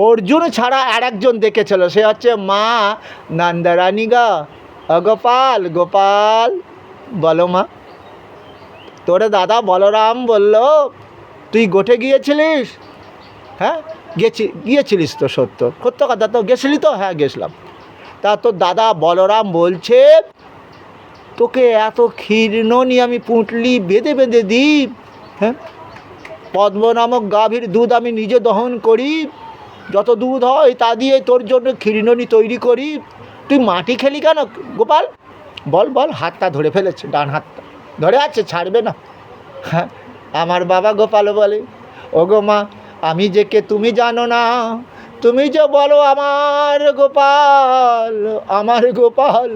অর্জুন ছাড়া আর একজন দেখেছিল, সে হচ্ছে মা নন্দরানী গা। গোপাল গোপাল, বলো মা, তোরে দাদা বলরাম বলল তুই গোঠে গিয়েছিলিস? হ্যাঁ গিয়েছিলিস তো, সত্য সত্য কথা তো, গেছিলি তো? হ্যাঁ গেছিলাম। তা তোর দাদা বলরাম বলছে তোকে এত ক্ষীর্ণনি আমি পুঁটলি বেঁধে বেঁধে দিই, হ্যাঁ পদ্ম নামক গাভীর দুধ আমি নিজে দহন করি, যত দুধ হয় তা দিয়ে তোর জন্য ক্ষীর্ণনি তৈরি করি, তুই মাটি খেলি কেন গোপাল? বল বল। হাতটা ধরে ফেলেছে, ডান হাতটা ধরে আছে, ছাড়বে না। হ্যাঁ, আমার বাবা গোপাল বলে ওগো মা, আমি যে কে তুমি জানো না, তুমি যে বলো আমার গোপাল, আমার গোপাল,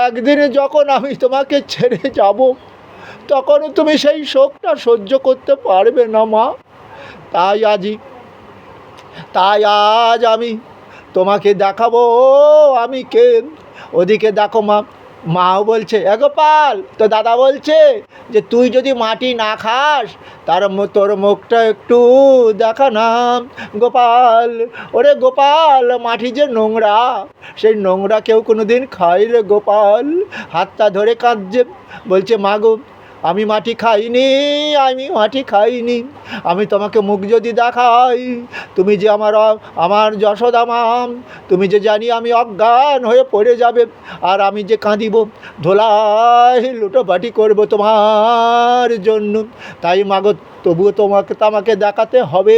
একদিন যখন আমি তোমাকে ছেড়ে যাব তখন তুমি সেই শোকটা সহ্য করতে পারবে না মা। তাই আজ আমি তোমাকে দেখাবো আমি কে। ওদিকে দেখো মা, মাও বলছে এ গোপাল, তো দাদা বলছে যে তুই যদি মাটি না খাস তোর মুখটা একটু দেখা না গোপাল। ওরে গোপাল, মাটি যে নোংরা, সেই নোংরা কেউ কোনো দিন খায় রে গোপাল। হাতটা ধরে কাঁদছে, বলছে মা গো, আমি মাটি খাইনি, আমি মাটি খাইনি। আমি তোমাকে মুখ যদি দেখাই, তুমি যে আমার যশোদা মা, তুমি যে জানি আমি অজ্ঞান হয়ে পড়ে যাবে, আর আমি যে কাঁদিব, ধোলাই লুটোপাটি করব তোমার জন্য। তাই মাগো, তবুও আমাকে দেখাতে হবে,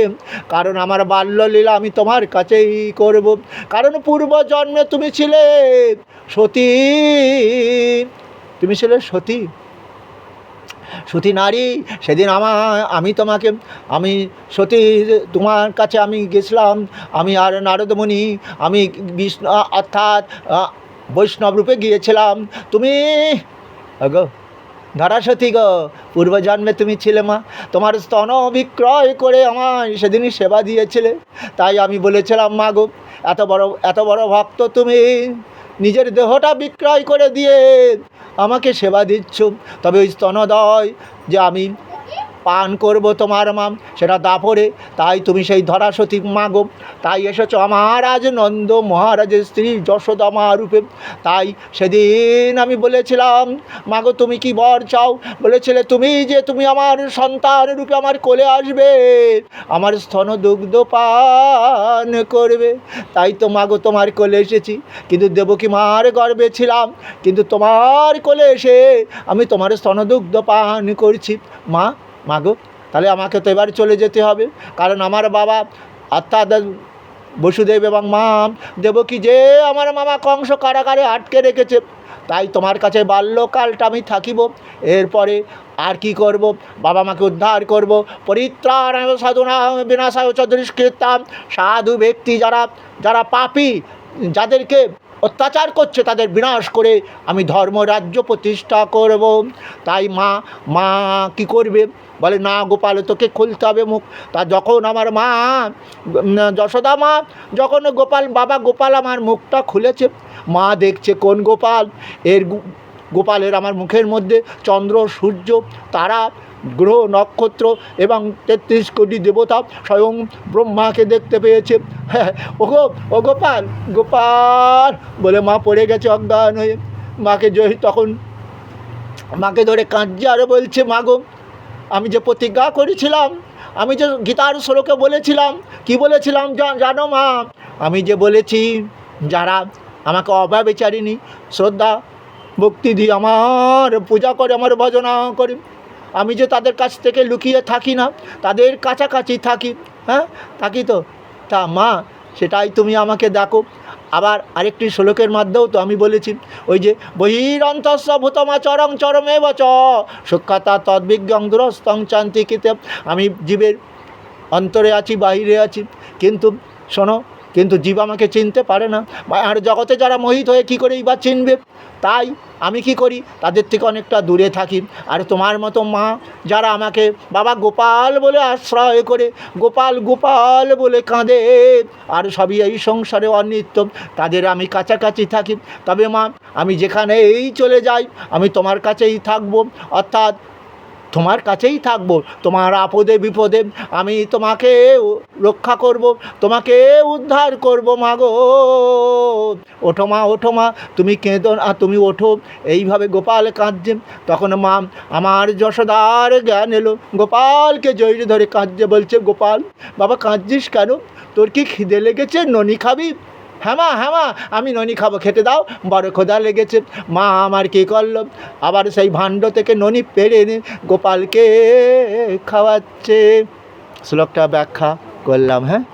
কারণ আমার বাল্যলীলা আমি তোমার কাছেই করব। কারণ পূর্ব জন্মে তুমি ছিলে সতী, তুমি ছিলে সতী, সতী নারী। সেদিন আমি সতী তোমার কাছে আমি গেছিলাম, আমি আর নারদমণি, আমি বিষ্ণু অর্থাৎ বৈষ্ণব রূপে গিয়েছিলাম। তুমি গো ধরাসতী গো, পূর্বজন্মে তুমি ছিলে মা, তোমার স্তন বিক্রয় করে আমায় সেদিনই সেবা দিয়েছিলে। তাই আমি বলেছিলাম মা গো, এত বড় ভক্ত তুমি, নিজের দেহটা বিক্রয় করে দিয়ে আমাকে সেবা দিচ্ছ, তবে ওই স্তনদয় যে আমি পান করব তোমার মাম, সেটা দাপরে। তাই তুমি সেই ধরাসতী মাগো, তাই এসেছো আমার আজ নন্দ মহারাজের স্ত্রী যশোদা মা রূপে। তাই সেদিন আমি বলেছিলাম মাগো তুমি কি বর চাও? বলেছিলে তুমি আমার সন্তান রূপে আমার কোলে আসবে, আমার স্তন দুগ্ধ পান করবে। তাই তো মাগো তোমার কোলে এসেছি, কিন্তু দেবকী মার গর্ভে ছিলাম, কিন্তু তোমার কোলে এসে আমি তোমার স্তন দুগ্ধ পান করছি। মাগো, তাহলে আমাকে তো এবার চলে যেতে হবে, কারণ আমার বাবা অর্থাৎ বসুদেব এবং মা দেবকী যে আমার মামা কংস কারাগারে আটকে রেখেছে। তাই তোমার কাছে বাল্যকালটা আমি থাকিব, এরপরে আর কি করব? বাবা মাকে উদ্ধার করব। পরিত্রাণায় সাধুনাং বিনাশায় চ দুষ্কৃতাং, সাধু ব্যক্তি যারা পাপী, যাদেরকে অত্যাচার করছে তাদের বিনাশ করে আমি ধর্মরাজ্য প্রতিষ্ঠা করব। তাই মা কি করবে? বলে না গোপাল, তোকে খুলতে হবে মুখ। তা যখন আমার মা যশোদা মা, যখন বাবা গোপাল আমার মুখটা খুলেছে, মা দেখছে কোন গোপাল, গোপালের আমার মুখের মধ্যে চন্দ্র, সূর্য, তারা, গ্রহ, নক্ষত্র এবং ৩৩ কোটি দেবতা স্বয়ং ব্রহ্মাকে দেখতে পেয়েছে। হ্যাঁ, ও গোপাল গোপাল বলে মা পড়ে গেছে অজ্ঞান হয়ে। তখন মাকে ধরে কাঁদছে আর বলছে মা গো, আমি যে প্রতিজ্ঞা করেছিলাম, আমি যে গীতার শ্লোকে বলেছিলাম, কি বলেছিলাম জানো মা? আমি যে বলেছি যারা আমাকে অব্যভিচারিণী শ্রদ্ধা ভক্তি দিয়ে আমার পূজা করে, আমার ভজনা করে, আমি যে তাদের কাছ থেকে লুকিয়ে থাকি না, তাদের কাছাকাছি থাকি। হ্যাঁ থাকি তো। তা মা, সেটাই তুমি আমাকে দেখো। আবার আরেকটি শ্লোকের মধ্যেও তো আমি বলেছি, ওই যে বহিরন্তস্য ভূতমাচরং চরমেব চ সূক্ষ্মতা তদ্বিজ্ঞং দুরস্তং চান্তিকিতে, আমি জীবের অন্তরে আছি, বাহিরে আছি, কিন্তু শোনো, কিন্তু জীব আমাকে চিনতে পারে না। আর জগতে যারা মোহিত হয়ে কী করেই বা চিনবে? তাই আমি কি করি? তাদের থেকে অনেকটা দূরে থাকি। আর তোমার মতো মা যারা আমাকে বাবা গোপাল বলে আশ্রয় করে, গোপাল গোপাল বলে কাঁদে, আর সবই এই সংসারে অনিত্য, তাদের আমি কাছাকাছি থাকি। তবে মা, আমি যেখানেই চলে যাই আমি তোমার কাছেই থাকবো, অর্থাৎ তোমার কাছেই থাকবো, তোমার আপদে বিপদে আমি তোমাকে রক্ষা করব, তোমাকে উদ্ধার করব মা গো। ওঠো মা, তুমি কেঁদো না, তুমি ওঠো। এইভাবে গোপাল কাঁদছে। তখন মা আমার যশোদার জ্ঞান এলো, গোপালকে জড়িয়ে ধরে কাঁদছে, বলছে গোপাল বাবা কাঁদছিস কেন? তোর কি খিদে লেগেছে? ননি খাবি? হ্যাঁ মা আমি ননি খাবো, খেতে দাও, বড় ক্ষুধা লেগেছে। মা আমার কী করলো, আবার সেই ভাণ্ড থেকে ননি পেড়ে এনে গোপালকে খাওয়াচ্ছে। শ্লোকটা ব্যাখ্যা করলাম। হ্যাঁ।